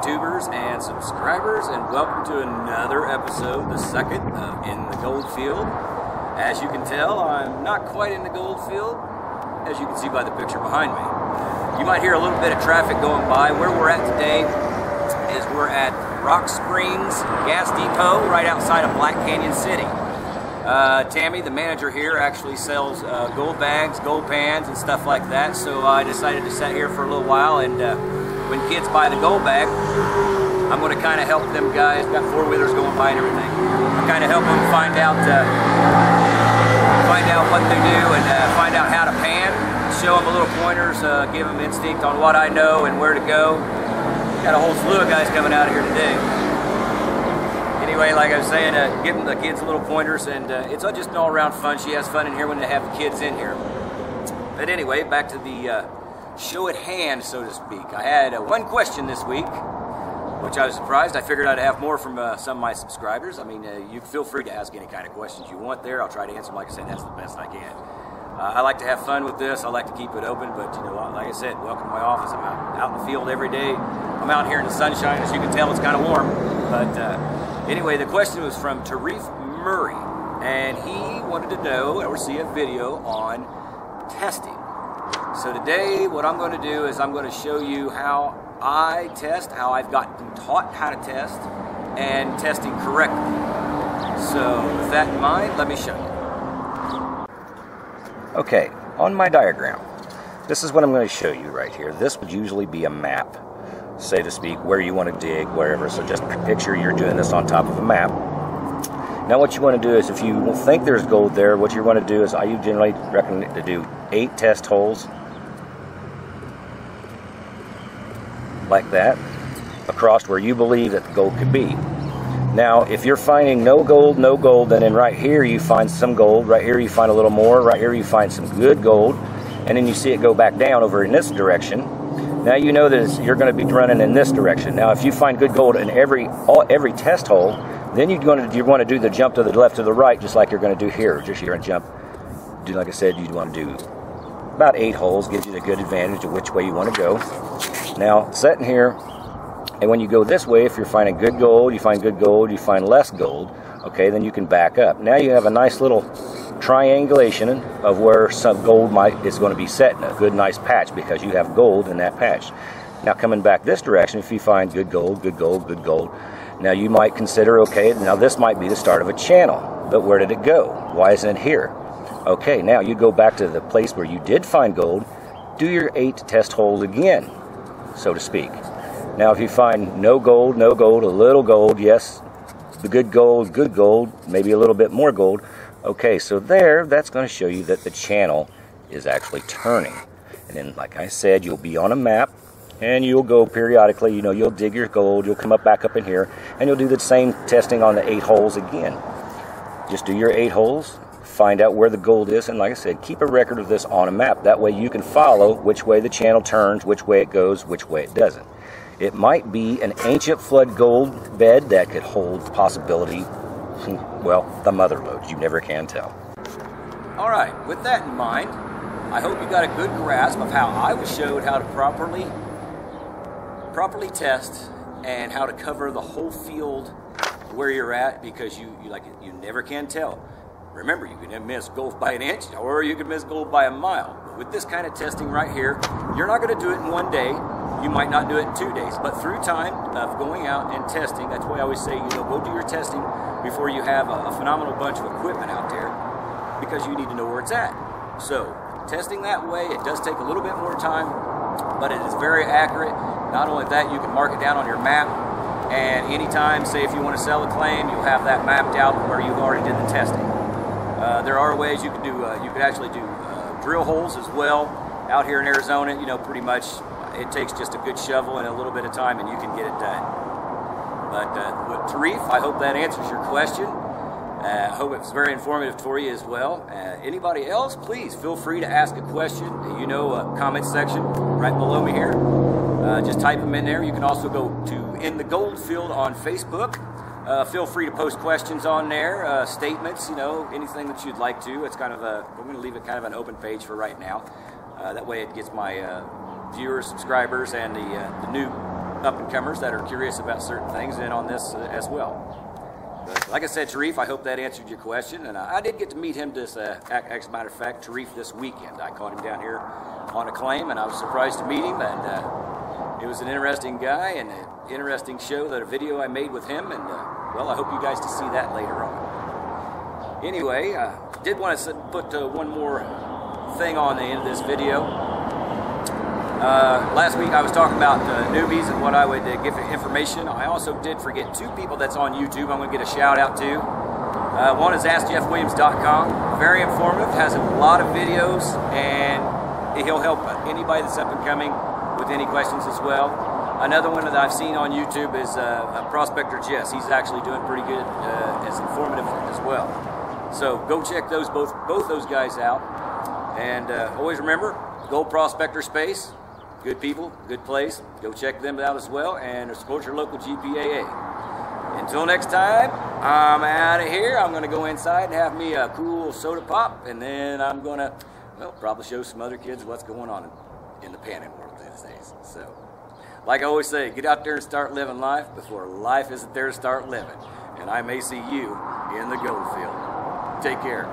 YouTubers and subscribers, and welcome to another episode, the second of In the Gold Field. As you can tell, I'm not quite in the gold field, as you can see by the picture behind me. You might hear a little bit of traffic going by. Where we're at today is we're at Rock Springs Gas Depot, right outside of Black Canyon City. Tammy, the manager here, actually sells gold bags, gold pans, and stuff like that. So I decided to sit here for a little while, and when kids buy the gold bag, I'm going to kind of help them guys. Got four-wheelers going by and everything. I kind of help them find out what they do and find out how to pan. Show them a little pointers, give them instinct on what I know and where to go. Got a whole slew of guys coming out here today. Anyway, like I was saying, giving the kids little pointers, and it's just an all-around fun. She has fun in here when they have the kids in here. But anyway, back to the show at hand, so to speak. I had one question this week, which I was surprised. I figured I'd have more from some of my subscribers. I mean, you feel free to ask any kind of questions you want there. I'll try to answer them. Like I said, that's the best I can. I like to have fun with this. I like to keep it open, but you know, like I said, welcome to my office. I'm out in the field every day. I'm out here in the sunshine. As you can tell, it's kind of warm. But anyway, the question was from Tarif Murray, and he wanted to know or see a video on testing. So today, what I'm going to do is I'm going to show you how I test, how I've gotten taught how to test, and testing correctly. So with that in mind, let me show you. Okay, on my diagram, this is what I'm going to show you right here. This would usually be a map, so to speak, where you want to dig, wherever. So just picture you're doing this on top of a map. Now what you want to do is, if you think there's gold there, what you want to do is, I generally recommend to do 8 test holes, like that, across where you believe that the gold could be. Now, if you're finding no gold, then in right here you find some gold, right here you find a little more, right here you find some good gold, and then you see it go back down over in this direction. Now you know that you're going to be running in this direction. Now, if you find good gold in every test hole, then you want to do the jump to the left to the right, just like you're going to do here. Just you're going to jump, like I said, you'd want to do about 8 holes, gives you the good advantage of which way you want to go. Now, sitting here, and when you go this way, if you're finding good gold, you find less gold, okay, then you can back up. Now you have a nice little triangulation of where some gold is going to be set in a good nice patch, because you have gold in that patch. Now coming back this direction, if you find good gold, now you might consider, okay, now this might be the start of a channel, but where did it go? Why isn't it here? Okay, now you go back to the place where you did find gold, do your 8 test holes again, so to speak. Now if you find no gold, a little gold, yes, the good gold, maybe a little bit more gold, okay, so that's going to show you that the channel is actually turning. And then, like I said, you'll be on a map, and you'll go periodically, you know, you'll dig your gold, you'll come back up in here, and you'll do the same testing on the 8 holes again. Just do your 8 holes, find out where the gold is, and like I said, keep a record of this on a map. That way you can follow which way the channel turns, which way it goes, which way it doesn't. It might be an ancient flood gold bed that could hold possibility, well, the mother lodes. You never can tell. All right, with that in mind, I hope you got a good grasp of how I was showed how to properly test and how to cover the whole field where you're at, because you never can tell. Remember, you can miss gold by an inch, or you can miss gold by a mile. But with this kind of testing right here, you're not going to do it in one day. You might not do it in 2 days. But through time of going out and testing, that's why I always say, go do your testing before you have a phenomenal bunch of equipment out there, because you need to know where it's at. So, testing that way, it does take a little bit more time, but it is very accurate. Not only that, you can mark it down on your map, and anytime, say if you want to sell a claim, you'll have that mapped out where you've already did the testing. There are ways you could do. You could actually do drill holes as well. Out here in Arizona, pretty much it takes just a good shovel and a little bit of time, and you can get it done. But with Tarif, I hope that answers your question. I hope it's very informative for you as well. Anybody else, please feel free to ask a question. Comment section right below me here. Just type them in there. You can also go to In the Gold Field on Facebook. Feel free to post questions on there, statements, anything that you'd like to. It's kind of we're going to leave it kind of an open page for right now. That way it gets my viewers, subscribers, and the new up-and-comers that are curious about certain things in on this as well. But like I said, Tarif, I hope that answered your question. And I did get to meet him as a matter of fact, Tarif, this weekend. I caught him down here on a claim, and I was surprised to meet him. And it was an interesting guy and an interesting show, that a video I made with him. And, well, I hope you guys to see that later on. Anyway, did want to put one more thing on the end of this video. Last week I was talking about newbies and what I would give information. I also did forget two people that's on YouTube I'm going to get a shout out to. One is AskJeffWilliams.com. Very informative, has a lot of videos, and he'll help anybody that's up and coming with any questions as well. Another one that I've seen on YouTube is Prospector Jess. He's actually doing pretty good, as informative as well. So go check those both those guys out. And always remember, Gold Prospector Space. Good people, good place. Go check them out as well, and support your local GPAA. Until next time, I'm out of here. I'm going to go inside and have me a cool soda pop, and then I'm going to, well, probably show some other kids what's going on in the panning world these days. So, like I always say, get out there and start living life before life isn't there to start living. And I may see you in the gold field. Take care.